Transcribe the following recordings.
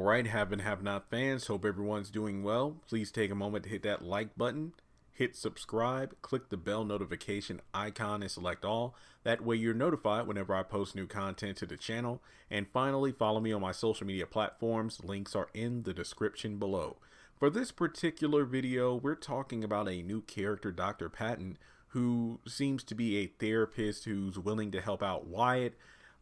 Alright, have and have not fans, hope everyone's doing well. Please take a moment to hit that like button, hit subscribe, click the bell notification icon and select all. That way you're notified whenever I post new content to the channel. And finally, follow me on my social media platforms. Links are in the description below. For this particular video, we're talking about a new character, Dr. Patton, who seems to be a therapist who's willing to help out Wyatt.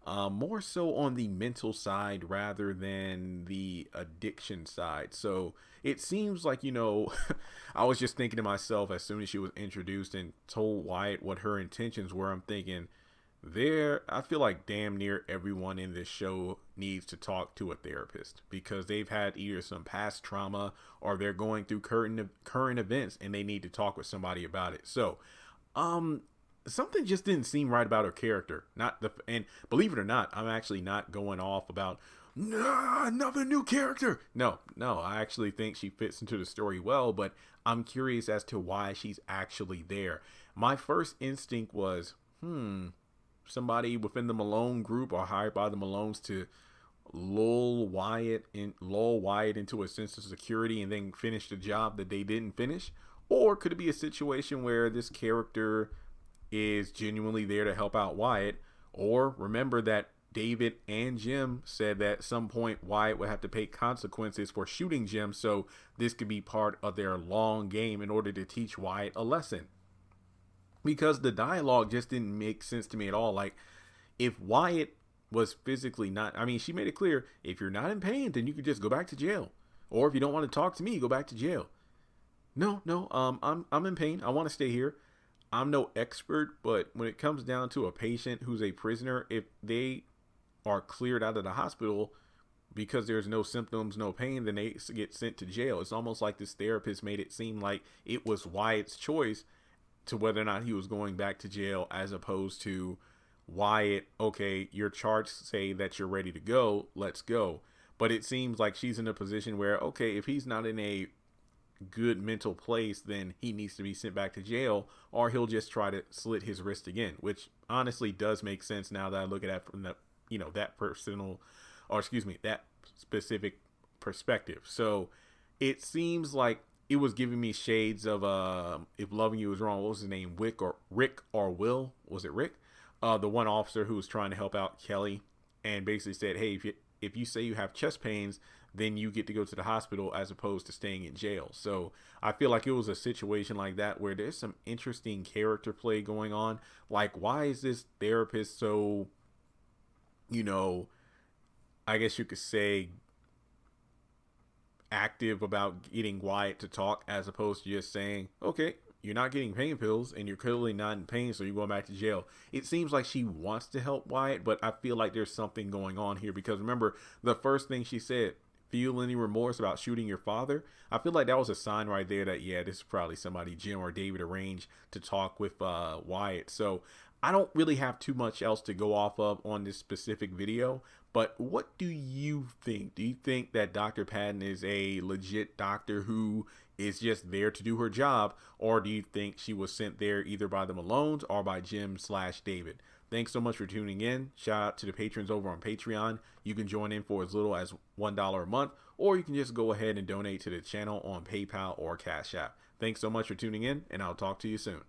More so on the mental side rather than the addiction side. So it seems like, I was just thinking to myself as soon as she was introduced and told Wyatt what her intentions were, I'm thinking, I feel like damn near everyone in this show needs to talk to a therapist because they've had either some past trauma or they're going through current events and they need to talk with somebody about it. So, something just didn't seem right about her character. And believe it or not, I'm actually not going off about another new character. No, I actually think she fits into the story well, but I'm curious as to why she's actually there. My first instinct was, somebody within the Malone group or hired by the Malones to lull Wyatt into a sense of security and then finish the job that they didn't finish. Or could it be a situation where this character is genuinely there to help out Wyatt? Or remember that David and Jim said that at some point Wyatt would have to pay consequences for shooting Jim, so this could be part of their long game in order to teach Wyatt a lesson. Because the dialogue just didn't make sense to me at all. Like, if Wyatt was physically not, she made it clear, if you're not in pain, then you can just go back to jail. Or if you don't want to talk to me, go back to jail. No, I'm in pain. I want to stay here. I'm no expert, but when it comes down to a patient who's a prisoner, if they are cleared out of the hospital because there's no symptoms, no pain, then they get sent to jail. It's almost like this therapist made it seem like it was Wyatt's choice to whether or not he was going back to jail, as opposed to Wyatt, okay, your charges say that you're ready to go, let's go. But it seems like she's in a position where, okay, if he's not in a good mental place, then he needs to be sent back to jail, or he'll just try to slit his wrist again, which honestly does make sense now that I look at it from the that specific perspective. So it seems like it was giving me shades of If Loving You Was Wrong. What was his name? Rick or Will? Was it Rick? The one officer who was trying to help out Kelly and basically said, hey, if you say you have chest pains, then you get to go to the hospital as opposed to staying in jail. So I feel like it was a situation like that where there's some interesting character play going on. Like, why is this therapist so, I guess you could say, active about getting Wyatt to talk, as opposed to just saying, okay, you're not getting pain pills and you're clearly not in pain, so you're going back to jail. It seems like she wants to help Wyatt, but I feel like there's something going on here because remember, the first thing she said, feel any remorse about shooting your father? I feel like that was a sign right there that, yeah, this is probably somebody Jim or David arranged to talk with Wyatt. So I don't really have too much else to go off of on this specific video, but what do you think? Do you think that Dr. Patton is a legit doctor who is just there to do her job, or do you think she was sent there either by the Malones or by Jim/David? Thanks so much for tuning in. Shout out to the patrons over on Patreon. You can join in for as little as $1 a month, or you can just go ahead and donate to the channel on PayPal or Cash App. Thanks so much for tuning in, and I'll talk to you soon.